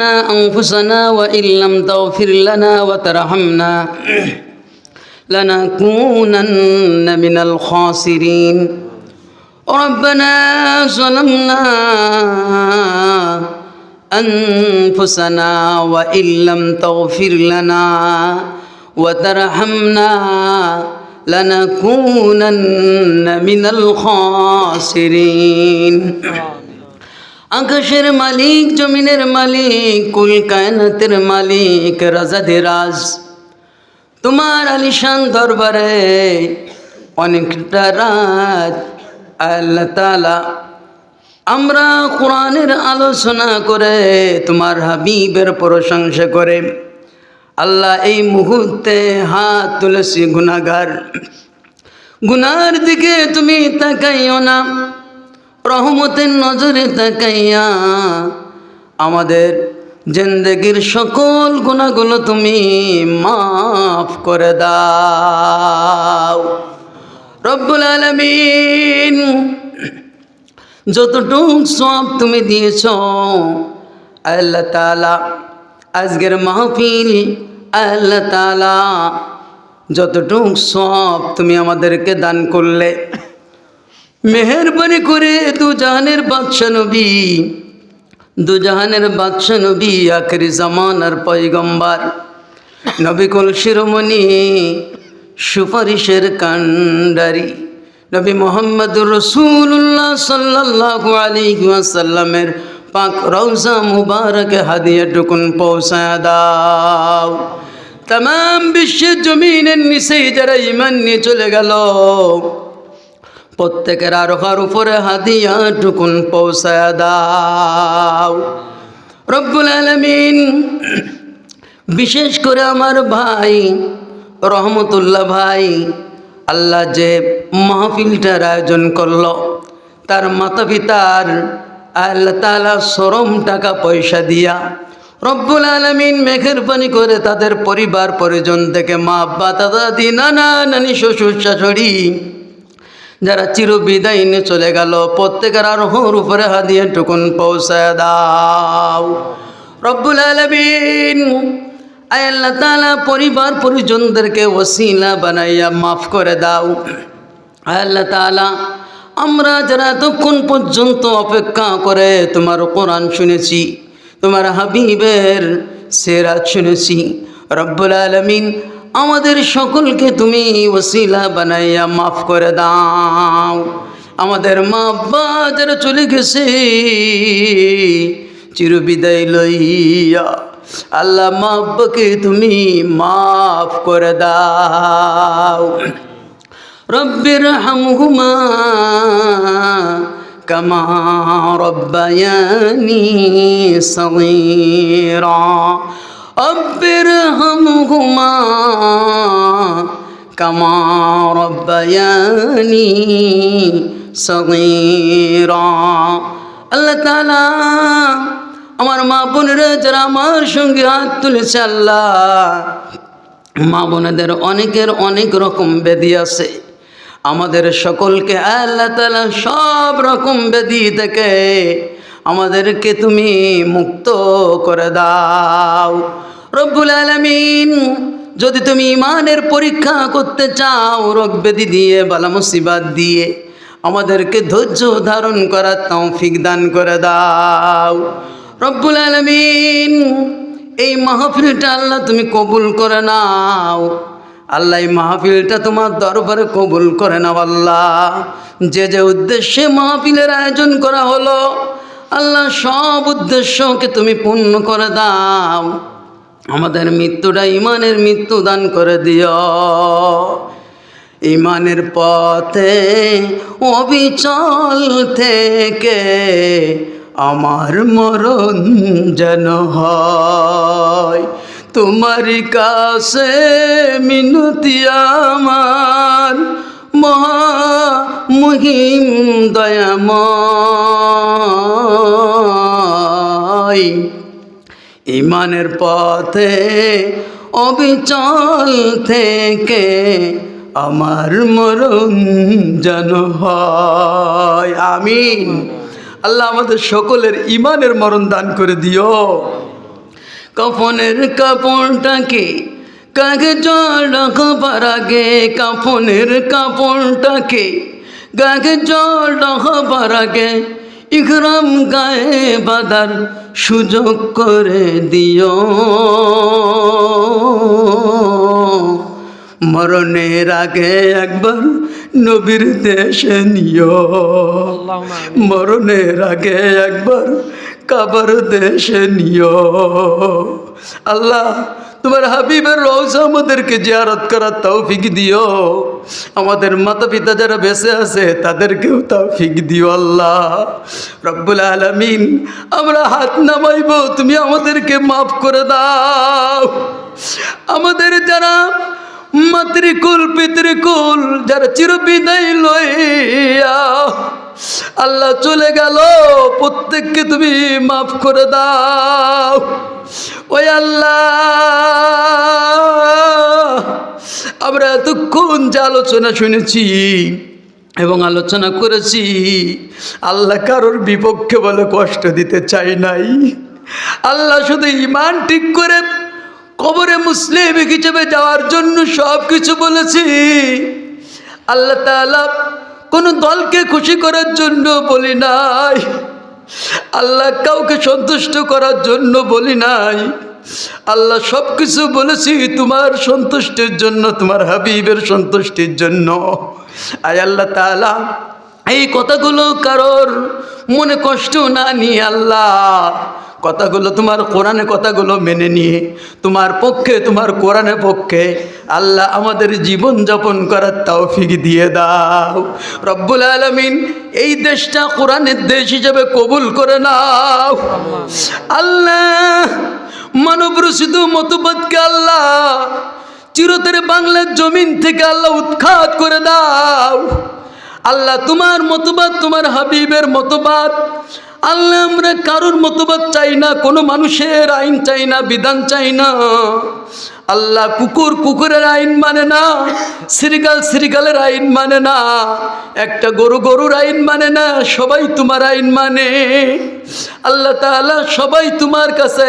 ظلمنا أنفسنا وإن لم تغفر لنا وترحمنا لنكونن من الخاسرين ربنا ظلمنا أنفسنا وإن لم تغفر لنا وترحمنا لنكونن من الخاسرين আকাশের মালিক, জমিনের মালিক, কুল কায়নাতের মালিক, রাজাধিরাজ, তোমার আলিশান দরবারে অনেকটা রাত আল্লাহ তাআলা আমরা কোরআনের আলোচনা করে তোমার হাবিবের প্রশংসা করে আল্লাহ এই মুহূর্তে হাত তুলেছি গুনার দিকে তুমি তাকাইও না, রহমতের নজরে তাকাইয়া আমাদের জিন্দেগির সকল গুনাহগুলো তুমি মাফ করে দাও রব্বুল আলামিন। যতটুকু সওয়াব তুমি দিয়েছ আল্লাহ তাআলা, আজকের মাহফিল আল্লাহ তাআলা যতটুকু সওয়াব তুমি আমাদেরকে দান করলে, মেহেরবানি করে দুজাহানের বাদশা নবী আখিরি জামানার পয়গম্বর নবী কুল শিরোমণি সুপারিশের কান্ডারি নবী মুহাম্মদুর রাসূলুল্লাহ সাল্লাল্লাহু আলাইহি ওয়াসাল্লামের পাক রওজা মুবারকে হাদিয়াটুকুন পৌঁছায়া দাও। तमाम বিশ্বের জমিনের নিচে যারা ঈমান নিয়ে চলে গেল প্রত্যেকের আরোহার উপরে হাদিয়াটুকুন পৌঁছায়া দাও রব্বুল আলামিন। বিশেষ করে আমার ভাই রহমতুল্লাহ ভাই আল্লাহ যে মাহফিলটার আয়োজন করলো, তার মাতা পিতার আল্লাহ তাআলা শরম টাকা পয়সা দিয়া রব্বুল আলামিন মেহেরবানি করে তাদের পরিবার পরিজন থেকে মা আব্বা দাদা দাদি নানা নানি শ্বশুর শাশুড়ি যারা চিরবিদায় নিয়ে চলে গেল প্রত্যেকের আরোহর উপরে হাদিয়াটুকুন পৌঁছায় দাও রব্বুল আলামিন। আল্লাহ তাআলা পরিবার পরিজনদেরকে ওসিলা বানাইয়া মাফ করে দাও আল্লাহ তাআলা। আমরা যারা এতক্ষণ পর্যন্ত অপেক্ষা করে তোমার কোরআন শুনেছি, তোমার হাবিবের সিরাত শুনেছি রব্বুল আলামিন, আমাদের সকলকে তুমি ওসিলা বানাইয়া মাফ করে দাও। আমাদের মা আব্বা যারা চলে গেছে চিরবিদায় লইয়া আল্লাহ মা আব্বাকে তুমি মাফ করে দাও। রব্বির হামহুমা কামা রব্বায়ানি সগীরা রব্বির হামহুমা কামা রব্বায়ানি সগীরা। আল্লাহ তাআলা আমার মা বোনেরা যারা আমার সঙ্গে হাত তুলেছে আল্লাহ, মা বোনেদের অনেকের অনেক রকম ব্যাধি আছে, আমাদের সকলকে আল্লাহ তাআলা সব রকম ব্যাধি থেকে আমাদেরকে তুমি মুক্ত করে দাও রব্বুল আলামিন। যদি তুমি ঈমানের পরীক্ষা করতে চাও, রোগ ব্যাধি দিয়ে বালা মুসিবত দিয়ে আমাদেরকে ধৈর্য ধারণ করার তৌফিক দান করে দাও রব্বুল আলামিন। এই মাহফিলটা আল্লাহ তুমি কবুল করে নাও আল্লাহ, এই মাহফিলটা তোমার দরবারে কবুল করে নাও আল্লাহ। যে যে উদ্দেশ্যে মাহফিলের আয়োজন করা হলো আল্লাহ, সব উদ্দেশ্যকে তুমি পূর্ণ করে দাও। আমাদের মৃত্যুটা ঈমানের মৃত্যু দান করে দিও। ঈমানের পথে অবিচল থেকে আমার মরণ যেন হয়, তোমার কাছে মিনতি আমার মহিম দয়াময়। ঈমানের পথে অবিচল থেকে আমার মরণ যেন হয়, আমিন। আল্লাহ আমাদের সকলের ঈমানের মরণ দান করে দিও। কাফনের কাপড়টাকে কাগজল রাখবার আগে, কাফনের কাপড়টাকে কাগজল রাখবার আগে ইহরাম গায়ে বাঁধার সুযোগ করে দিও। মরণের আগে একবার নবীর দেশে নিও, মরণের আগে একবার কাবার দেশে নিও। আল্লাহ তোমার হাবিবের রওজা আমাদেরকে জিয়ারত করার তৌফিক দিও। আমাদের মাতা পিতা যারা বেঁচে আছে তাদেরকেও তৌফিক দিও আল্লাহ রব্বুল আলামিন। আমরা হাত নামাইব, তুমি আমাদেরকে মাফ করে দাও। আমাদের যারা মাতৃকুল পিতৃকুল যারা চিরবিদায় লইয়া আল্লাহ চলে গেল, প্রত্যেককে তুমি মাফ করে দাও। ওই আল্লাহ আমরা এতক্ষণ যে আলোচনা শুনেছি এবং আলোচনা করেছি, আল্লাহ কারোর বিপক্ষে বলে কষ্ট দিতে চাই নাই। আল্লাহ শুধু ঈমান ঠিক করে কবরে মুসলিম হিসেবে যাওয়ার জন্য সব কিছু বলেছি। আল্লাহ তাআলা কোনো দলকে খুশি করার জন্য বলি নাই, আল্লাহ কাউকে সন্তুষ্ট করার জন্য বলি নাই। আল্লাহ সব কিছু বলেছি তোমার সন্তুষ্টির জন্য, তোমার হাবিবের সন্তুষ্টির জন্য। আয় আল্লাহ তাআলা এই কথাগুলো কারোর মনে কষ্ট না নিয়ে আল্লাহ কথাগুলো তোমার কোরআনে কথাগুলো মেনে নিয়ে তোমার পক্ষে, তোমার কোরআনের পক্ষে আল্লাহ আমাদের জীবন যাপন করার তৌফিক দিয়ে দাও রব্বুল আলামিন। এই দেশটা কোরআনের দেশ হিসেবে কবুল করে নাও আল্লাহ। মানব রচিত মতবাদকে আল্লাহ চিরতরে বাংলার জমিন থেকে আল্লাহ উৎখাত করে দাও আল্লাহ। তোমার মতবাদ, তোমার হাবিবের মতবাদ আল্লাহ, আমরা কারোর মতবাদ চাই না, কোনো মানুষের আইন চাই না, বিধান চাই না আল্লাহ। কুকুর কুকুরের আইন মানে না, শ্রীগাল শ্রীগালের আইন মানে না, একটা গরু গরুর আইন মানে না, সবাই তোমার আইন মানে আল্লাহ তাআলা। সবাই তোমার কাছে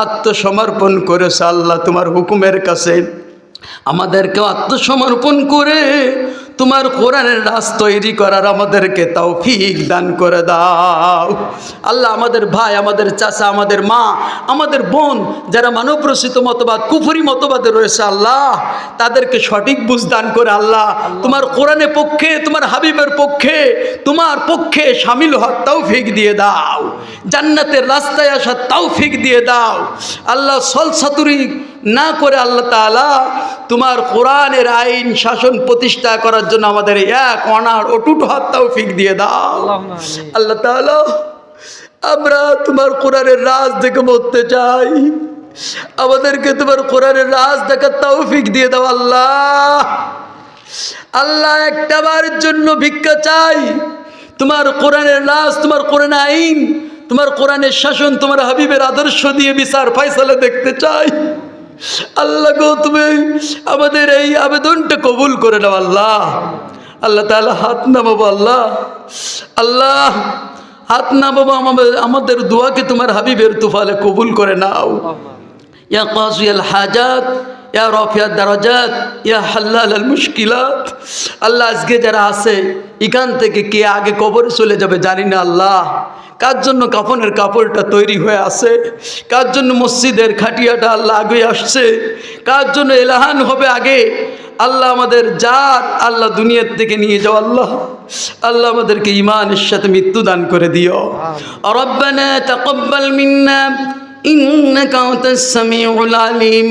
আত্মসমর্পণ করেছে আল্লাহ, তোমার হুকুমের কাছে আমাদেরকেও আত্মসমর্পণ করে তোমার কোরআনের রাজ তৈরি করার আমাদেরকে তৌফিক দান করে দাও আল্লাহ। আমাদের ভাই, আমাদের চাচা, আমাদের মা, আমাদের বোন যারা মানবরচিত মতবাদ, কুফরি মতবাদে রয়েছে আল্লাহ, তাদেরকে সঠিক বুঝ দান করে আল্লাহ তোমার কোরআনের পক্ষে, তোমার হাবিবের পক্ষে, তোমার পক্ষে শামিল হওয়ার তৌফিক দিয়ে দাও। জান্নাতের রাস্তায় আসার তৌফিক দিয়ে দাও আল্লাহ। সলসাতুরি না করে আল্লাহ তাআলা তোমার কোরআনের আইন শাসন প্রতিষ্ঠা করার জন্য আমাদের এক অনার অটুট হাত তৌফিক দিয়ে দাও আল্লাহ তাআলা। আমরা তোমার কোরআনের রাজ দেখে মরতে চাই, আমাদেরকে তোমার কোরআনের রাজ দেখার তৌফিক দিয়ে দাও আল্লাহ। আল্লাহ একটা বারের জন্য ভিক্ষা চাই, তোমার কোরআনের রাজ, তোমার কোরআন আইন, তোমার কোরআনের শাসন, তোমার হাবিবের আদর্শ দিয়ে বিচার ফয়সালা দেখতে চাই আল্লাহ গো। তুমি আমাদের এই আবেদনটা কবুল করে নাও আল্লাহ। আল্লাহ তাআলা হাত নামাবো আল্লাহ, আল্লাহ হাত নামাবো, আমাদের দোয়াকে তোমার হাবিবের তুফালে কবুল করে নাও। ইয়া কাযিয়াল হাজাত, ইয়া রাফিয়াদ দারাজাত, ইয়া হাল্লালাল মুশকিলাত। আল্লাহ আজকে যারা আছে এখান থেকে কে আগে কবরে চলে যাবে জানি না আল্লাহ। কার জন্য কাফনের কাপড়টা তৈরি হয়ে আছে, কার জন্য মসজিদের খাটিয়াটা আল্লাহ আগে আসছে, কার জন্য এলাহান হবে আগে আল্লাহ। আমাদের যার আল্লাহ দুনিয়ার থেকে নিয়ে যাও আল্লাহ, আল্লাহ আমাদেরকে ঈমানের সাথে মৃত্যু দান করে দিও। রব্বানা তাকাব্বাল মিন্না ইন্নাকা আনতাস সামিউল আলিম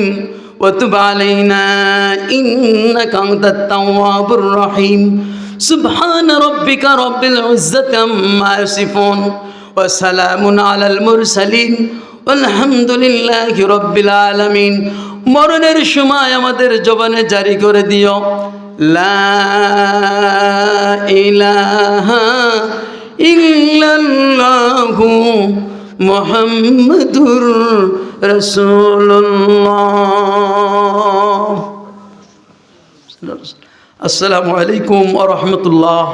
ওয়া তুব আলাইনা ইন্নাকা আনতাত তাওয়াবুর রহিম। সুবহান রাব্বিকা রাব্বিল ইজ্জাতি আম্মা ইয়াসিফুন ওয়া সালামুন আলাল মুরসালিন আলহামদুলিল্লাহি রাব্বিল আলামিন। মরণের সময় আমাদের জবানে জারি করে দিও লা ইলাহা ইল্লাল্লাহু মুহাম্মাদুর রাসূলুল্লাহ। আসসালামু আলাইকুম ওয়া রাহমাতুল্লাহ।